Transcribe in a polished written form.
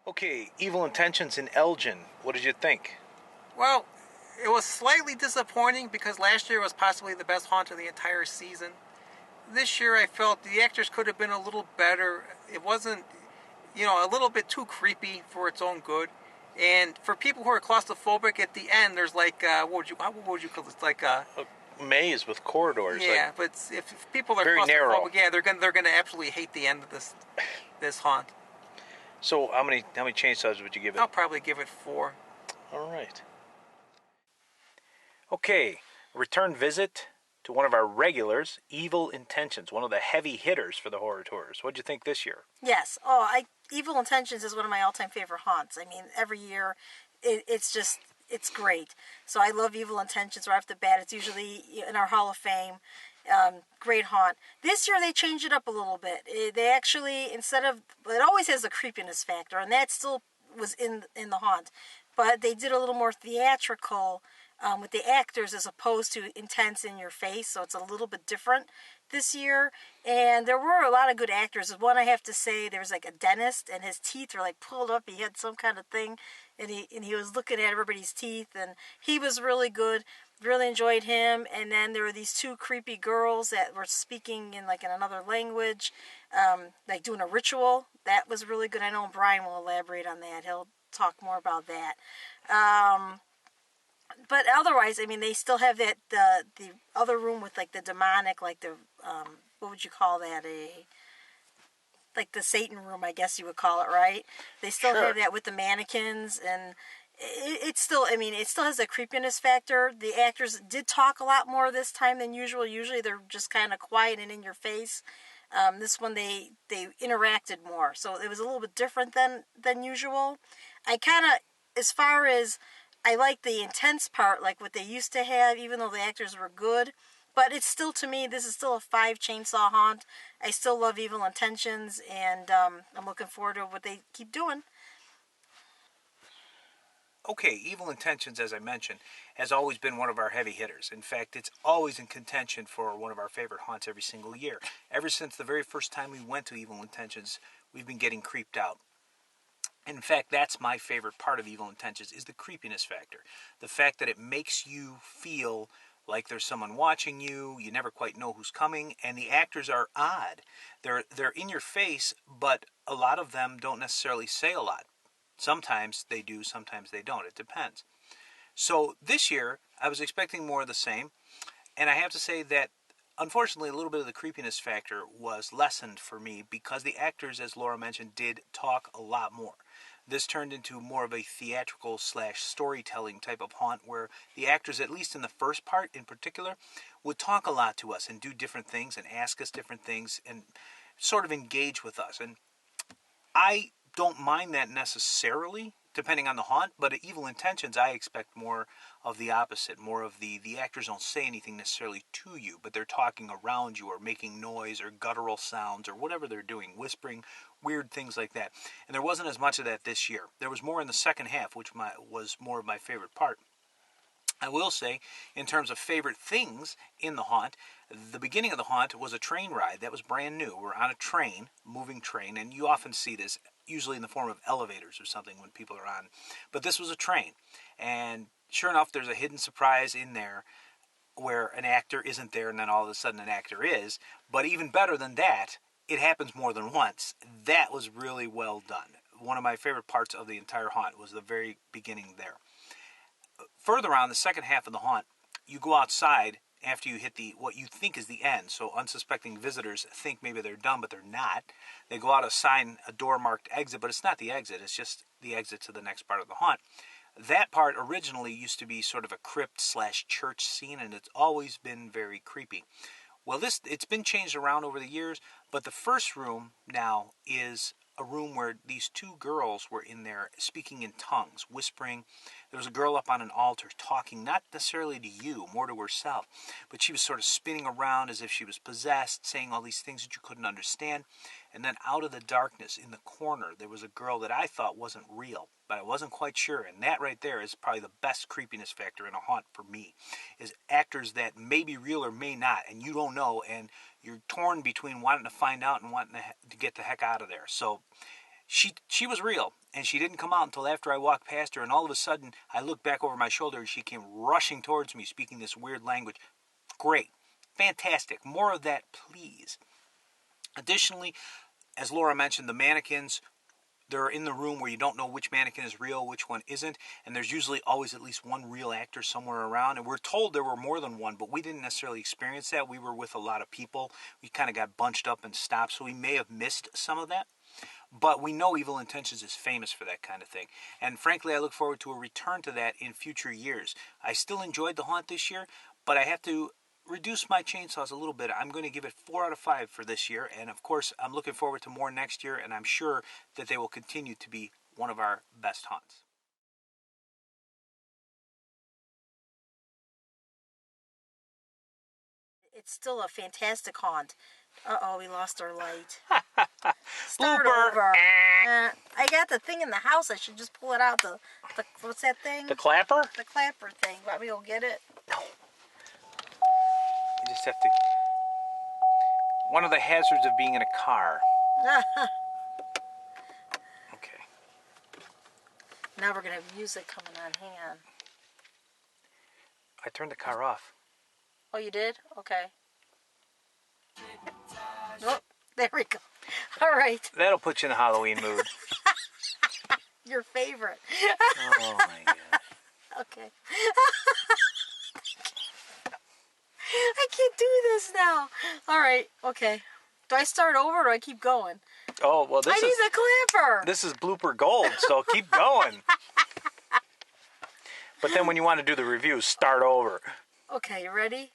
Okay, Evil Intentions in Elgin. What did you think? Well, it was slightly disappointing because last year was possibly the best haunt of the entire season. This year I felt the actors could have been a little better. It wasn't, a little bit too creepy for its own good. And for people who are claustrophobic, at the end there's like, what would you call it? It's like A maze with corridors. yeah, but if people are very claustrophobic, narrow. yeah, they're gonna absolutely hate the end of this haunt. So how many change stars would you give it? I'll probably give it 4. All right. Okay, return visit to one of our regulars, Evil Intentions, one of the heavy hitters for the horror tours. What'd you think this year? Yes. Evil Intentions is one of my all-time favorite haunts. I mean, every year, it's great. So I love Evil Intentions right off the bat. It's usually in our Hall of Fame. Great haunt. This year they changed it up a little bit. They actually, instead of, it always has a creepiness factor, and that still was in the haunt, but they did a little more theatrical with the actors as opposed to intense in your face, so it's a little bit different this year. And there were a lot of good actors. One, I have to say, there was like a dentist, and his teeth were like pulled up. He had some kind of thing, and he was looking at everybody's teeth, and he was really good. Really enjoyed him. And then there were these 2 creepy girls that were speaking in another language, like doing a ritual. That was really good. I know Brian will elaborate on that. He'll talk more about that. But otherwise, I mean, they still have that the other room with like the demonic, like the what would you call that? Like the Satan room, I guess you would call it, right? They still Sure. have that with the mannequins, and it still has a creepiness factor. The actors did talk a lot more this time than usual. Usually they're just kind of quiet and in your face. This one they interacted more, so it was a little bit different than usual. I kind of, as far as, I like the intense part, like what they used to have, even though the actors were good. But it's still, to me, this is still a 5 chainsaw haunt. I still love Evil Intentions, and I'm looking forward to what they keep doing. Okay, Evil Intentions, as I mentioned, has always been one of our heavy hitters. In fact, it's always in contention for one of our favorite haunts every single year. Ever since the very first time we went to Evil Intentions, we've been getting creeped out. In fact, that's my favorite part of Evil Intentions, is the creepiness factor. The fact that it makes you feel like there's someone watching you, you never quite know who's coming, and the actors are odd. They're in your face, but a lot of them don't necessarily say a lot. Sometimes they do, sometimes they don't. It depends. So this year, I was expecting more of the same, and I have to say that unfortunately, a little bit of the creepiness factor was lessened for me because the actors, as Laura mentioned, did talk a lot more. This turned into more of a theatrical / storytelling type of haunt where the actors, at least in the first part in particular, would talk a lot to us and do different things and ask us different things and sort of engage with us. And I don't mind that necessarily, depending on the haunt, but at Evil Intentions, I expect more of the opposite. More of the actors don't say anything necessarily to you, but they're talking around you or making noise or guttural sounds or whatever they're doing, whispering, weird things like that. And there wasn't as much of that this year. There was more in the second half, which was more of my favorite part. I will say, in terms of favorite things in the haunt, the beginning of the haunt was a train ride. That was brand new. We're on a train, moving train, and you often see this, usually in the form of elevators or something when people are on. But this was a train. And sure enough, there's a hidden surprise in there where an actor isn't there and then all of a sudden an actor is. But even better than that, it happens more than once. That was really well done. One of my favorite parts of the entire haunt was the very beginning there. Further on, the second half of the haunt, you go outside after you hit what you think is the end. So unsuspecting visitors think maybe they're done, but they're not. They go out a door marked exit, but it's not the exit. It's just the exit to the next part of the haunt. That part originally used to be sort of a crypt / church scene, and it's always been very creepy. Well, it's been changed around over the years, but the first room now is a room where these 2 girls were in there speaking in tongues, whispering. There was a girl up on an altar talking, not necessarily to you, more to herself, but she was sort of spinning around as if she was possessed, saying all these things that you couldn't understand. And then out of the darkness in the corner, there was a girl that I thought wasn't real, but I wasn't quite sure. And that right there is probably the best creepiness factor in a haunt for me, is actors that may be real or may not, and you don't know, and you're torn between wanting to find out and wanting to get the heck out of there. So she was real, and she didn't come out until after I walked past her, and all of a sudden I looked back over my shoulder and she came rushing towards me speaking this weird language. Great. Fantastic. More of that, please. Additionally, as Laura mentioned, the mannequins, they're in the room where you don't know which mannequin is real, which one isn't, and there's usually always at least one real actor somewhere around, and we're told there were more than one, but we didn't necessarily experience that. We were with a lot of people. We kind of got bunched up and stopped, so we may have missed some of that. But we know Evil Intentions is famous for that kind of thing. And frankly, I look forward to a return to that in future years. I still enjoyed the haunt this year, but I have to reduce my chainsaws a little bit. I'm going to give it 4 out of 5 for this year. And of course, I'm looking forward to more next year. And I'm sure that they will continue to be one of our best haunts. It's still a fantastic haunt. Uh-oh, we lost our light. Start Blooper. over. I got the thing in the house. I should just pull it out. The what's that thing? The clapper? The clapper thing. Want me to go get it? No. You just have to... One of the hazards of being in a car. Okay. Now we're going to have music coming on. Hang on. I turned the car off. Oh, you did? Okay. Oh, there we go. All right. That'll put you in the Halloween mood. Your favorite. Oh, my God. Okay. I can't do this now. All right. Okay. Do I start over or do I keep going? Oh, well, I need the clapper. This is blooper gold, so keep going. But then when you want to do the review, start over. Okay, you ready?